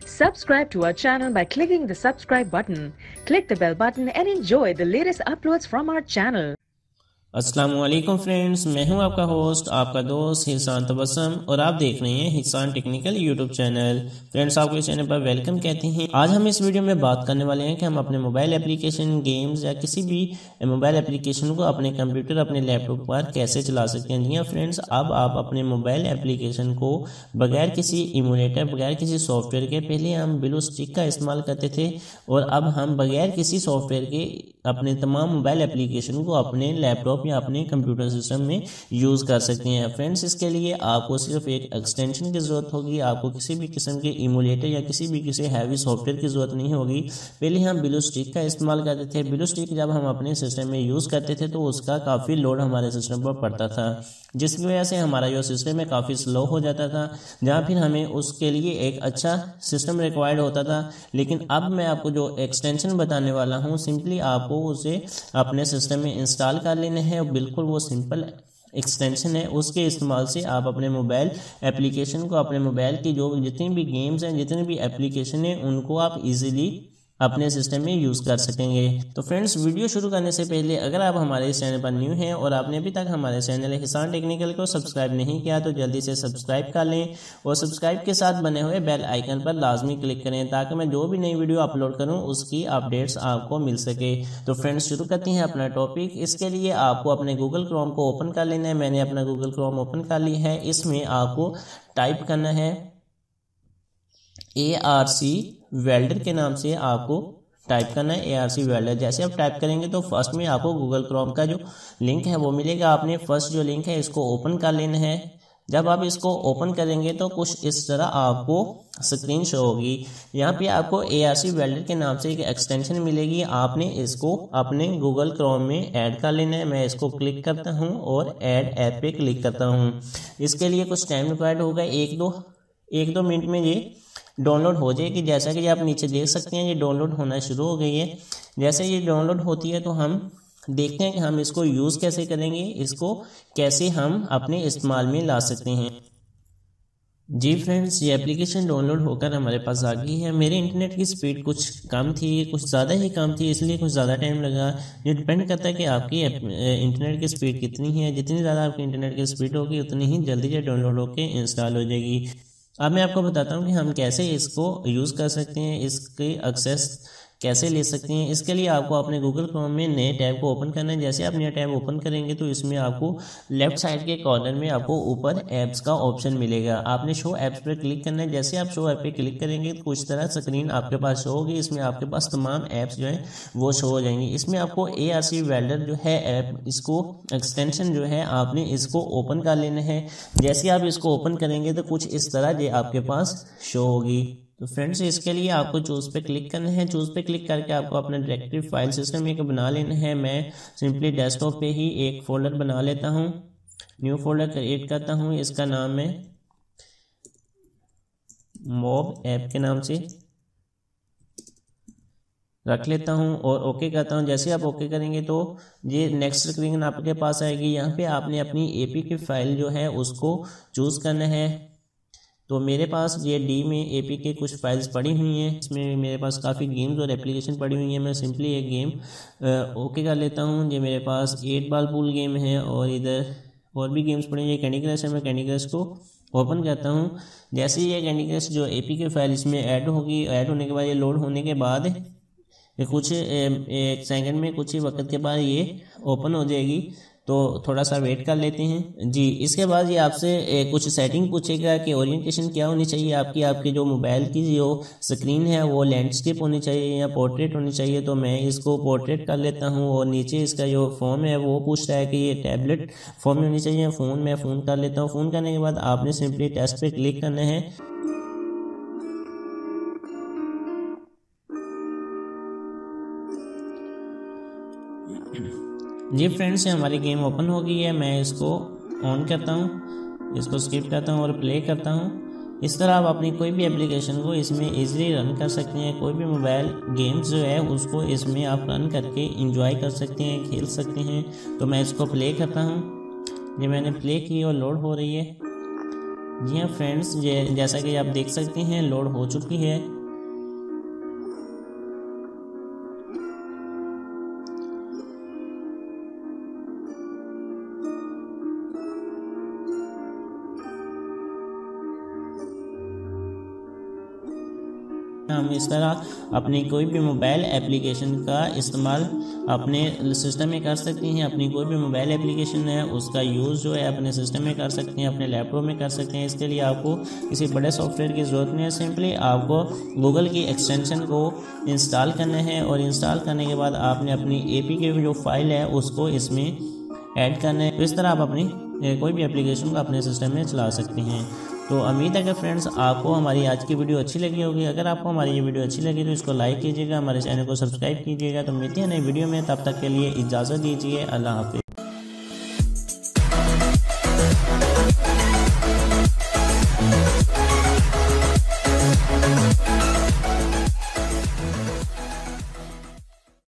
Subscribe to our channel by clicking the subscribe button. Click the bell button and enjoy the latest uploads from our channel. अस्सलामुअलैकुम friends, मैं हूं आपका host, आपका दोस्त हिसान तबस्सुम और आप देख रहे हैं हिसान टेक्निकल यूट्यूब चैनल। फ्रेंड्स, आपको इस चैनल पर वेलकम कहते हैं। आज हम इस वीडियो में बात करने वाले हैं कि हम अपने मोबाइल एप्लीकेशन, गेम्स या किसी भी मोबाइल एप्लीकेशन को अपने कंप्यूटर, अपने लैपटॉप पर कैसे चला सकते हैं। जी हाँ फ्रेंड्स, अब आप अपने मोबाइल एप्लीकेशन को बगैर किसी इमूलेटर, बगैर किसी सॉफ्टवेयर के, पहले हम ब्लू स्टिक का इस्तेमाल करते थे और अब हम बगैर किसी सॉफ्टवेयर के अपने तमाम मोबाइल एप्लीकेशन को अपने लैपटॉप या अपने कंप्यूटर सिस्टम में यूज़ कर सकते हैं। फ्रेंड्स, इसके लिए आपको सिर्फ एक एक्सटेंशन की ज़रूरत होगी। आपको किसी भी किस्म के इमूलेटर या किसी हैवी सॉफ्टवेयर की ज़रूरत नहीं होगी। पहले हम ब्लू स्टिक का इस्तेमाल करते थे। ब्लू स्टिक जब हम अपने सिस्टम में यूज़ करते थे तो उसका काफ़ी लोड हमारे सिस्टम पर पड़ता था, जिसकी वजह से हमारा जो सिस्टम है काफ़ी स्लो हो जाता था, जहाँ फिर हमें उसके लिए एक अच्छा सिस्टम रिक्वायर्ड होता था। लेकिन अब मैं आपको जो एक्सटेंशन बताने वाला हूँ, सिंपली आपको उसे अपने सिस्टम में इंस्टॉल कर लेना है। बिल्कुल वो सिंपल एक्सटेंशन है, उसके इस्तेमाल से आप अपने मोबाइल एप्लीकेशन को, अपने मोबाइल की जो जितनी भी गेम्स हैं, जितनी भी एप्लीकेशन हैं, उनको आप इजीली अपने सिस्टम में यूज़ कर सकेंगे। तो फ्रेंड्स, वीडियो शुरू करने से पहले अगर आप हमारे इस चैनल पर न्यू हैं और आपने अभी तक हमारे चैनल हिसान टेक्निकल को सब्सक्राइब नहीं किया तो जल्दी से सब्सक्राइब कर लें और सब्सक्राइब के साथ बने हुए बेल आइकन पर लाजमी क्लिक करें ताकि मैं जो भी नई वीडियो अपलोड करूं उसकी अपडेट्स आपको मिल सके। तो फ्रेंड्स, शुरू करते हैं अपना टॉपिक। इसके लिए आपको अपने गूगल क्रोम को ओपन कर लेना है। मैंने अपना गूगल क्रोम ओपन कर लिया है। इसमें आपको टाइप करना है ARC वेल्डर के नाम से आपको टाइप करना है ARC वेल्डर। जैसे आप टाइप करेंगे तो फर्स्ट में आपको गूगल क्रोम का जो लिंक है वो मिलेगा। आपने फर्स्ट जो लिंक है इसको ओपन कर लेना है। जब आप इसको ओपन करेंगे तो कुछ इस तरह आपको स्क्रीन शो होगी। यहाँ पे आपको ARC वेल्डर के नाम से एक एक्सटेंशन मिलेगी। आपने इसको अपने गूगल क्रोम में ऐड कर लेना है। मैं इसको क्लिक करता हूँ और ऐड ऐप पे क्लिक करता हूँ। इसके लिए कुछ टाइम रिक्वायर्ड होगा, एक दो मिनट में ये डाउनलोड हो जाएगी। जैसा कि आप नीचे देख सकते हैं ये डाउनलोड होना शुरू हो गई है। जैसे ये डाउनलोड होती है तो हम देखते हैं कि हम इसको यूज़ कैसे करेंगे, इसको कैसे हम अपने इस्तेमाल में ला सकते हैं। जी फ्रेंड्स, ये एप्लीकेशन डाउनलोड होकर हमारे पास आ गई है। मेरे इंटरनेट की स्पीड कुछ कम थी, कुछ ज़्यादा ही कम थी, इसलिए कुछ ज़्यादा टाइम लगा। ये डिपेंड करता है कि आपकी इंटरनेट की स्पीड कितनी है। जितनी ज़्यादा आपकी इंटरनेट की स्पीड होगी उतनी ही जल्दी ये डाउनलोड होकर इंस्टॉल हो जाएगी। अब मैं आपको बताता हूँ कि हम कैसे इसको यूज़ कर सकते हैं, इसकी एक्सेस कैसे ले सकते हैं। इसके लिए आपको अपने गूगल क्रोम में नए टैब को ओपन करना है। जैसे आप नया टैब ओपन करेंगे तो इसमें आपको लेफ्ट साइड के कॉर्नर में आपको ऊपर ऐप्स का ऑप्शन मिलेगा। आपने शो ऐप्स पर क्लिक करना है। जैसे आप शो ऐप पे क्लिक करेंगे तो कुछ तरह स्क्रीन आपके पास शो होगी। इसमें आपके पास तमाम ऐप्स जो है वो शो हो जाएंगी। इसमें आपको ARC वेल्डर जो है ऐप, इसको एक्सटेंशन जो है आपने इसको ओपन कर लेना है। जैसे आप इसको ओपन करेंगे तो कुछ इस तरह ये आपके पास शो होगी। तो फ्रेंड्स, इसके लिए आपको चूज़ पे क्लिक करना है। चूज़ पे क्लिक करके आपको अपना डायरेक्टरी फाइल सिस्टम एक बना लेना है। मैं सिंपली डेस्कटॉप पे ही एक फ़ोल्डर बना लेता हूँ, न्यू फोल्डर क्रिएट करता हूँ। इसका नाम मैं मॉब ऐप के नाम से रख लेता हूँ और ओके करता हूँ। जैसे आप ओके करेंगे तो ये नेक्स्ट स्क्रीन आपके पास आएगी। यहाँ पे आपने अपनी APK फाइल जो है उसको चूज़ करना है। तो मेरे पास ये D में APK कुछ फाइल्स पड़ी हुई हैं। इसमें मेरे पास काफ़ी गेम्स और एप्लीकेशन पड़ी हुई हैं। मैं सिंपली एक गेम ओके कर लेता हूँ। ये मेरे पास 8 बॉल पूल गेम है और इधर और भी गेम्स पड़े हैं। ये कैंडी क्रश है। मैं कैंडी क्रश को ओपन करता हूँ। जैसे ये कैंडी क्रश जो APK फाइल इसमें ऐड होगी, ऐड होने के बाद ये लोड होने के बाद कुछ एक सेकंड में, कुछ ही वक्त के बाद ये ओपन हो जाएगी। तो थोड़ा सा वेट कर लेते हैं जी। इसके बाद ये आपसे कुछ सेटिंग पूछेगा कि ओरिएंटेशन क्या होनी चाहिए आपकी जो मोबाइल की जो स्क्रीन है वो लैंडस्केप होनी चाहिए या पोर्ट्रेट होनी चाहिए। तो मैं इसको पोर्ट्रेट कर लेता हूँ और नीचे इसका जो फॉर्म है वो पूछता है कि ये टैबलेट फॉर्म में होनी चाहिए। फ़ोन मैं फ़ोन कर लेता हूँ। फ़ोन करने के बाद आपने सिंपली टेस्ट पे क्लिक करना है। जी फ्रेंड्स, हमारी गेम ओपन हो गई है। मैं इसको ऑन करता हूँ, इसको स्किप करता हूँ और प्ले करता हूँ। इस तरह आप अपनी कोई भी एप्लीकेशन को इसमें इजीली रन कर सकते हैं। कोई भी मोबाइल गेम्स जो है उसको इसमें आप रन करके एंजॉय कर सकते हैं, खेल सकते हैं। तो मैं इसको प्ले करता हूँ। ये मैंने प्ले की और लोड हो रही है। जी हाँ फ्रेंड्स, जैसा कि आप देख सकते हैं लोड हो चुकी है। हम इस तरह अपनी कोई भी मोबाइल एप्लीकेशन का इस्तेमाल अपने सिस्टम में कर सकते हैं। अपनी कोई भी मोबाइल एप्लीकेशन है उसका यूज़ जो है अपने सिस्टम में कर सकते हैं, अपने लैपटॉप में कर सकते हैं। इसके लिए आपको किसी बड़े सॉफ्टवेयर की ज़रूरत नहीं है। सिंपली आपको गूगल की एक्सटेंशन को इंस्टॉल करना है और इंस्टॉल करने के बाद आपने अपनी APK जो फाइल है उसको इसमें ऐड करना है। तो इस तरह आप अपनी कोई भी एप्लीकेशन को अपने सिस्टम में चला सकते हैं। तो उम्मीद है कि फ्रेंड्स आपको हमारी आज की वीडियो अच्छी लगी होगी। अगर आपको हमारी ये वीडियो अच्छी लगी तो इसको लाइक कीजिएगा, हमारे चैनल को सब्सक्राइब कीजिएगा। तो मिलते हैं नई वीडियो में, तब तक के लिए इजाज़त दीजिए। अल्लाह हाफिज़।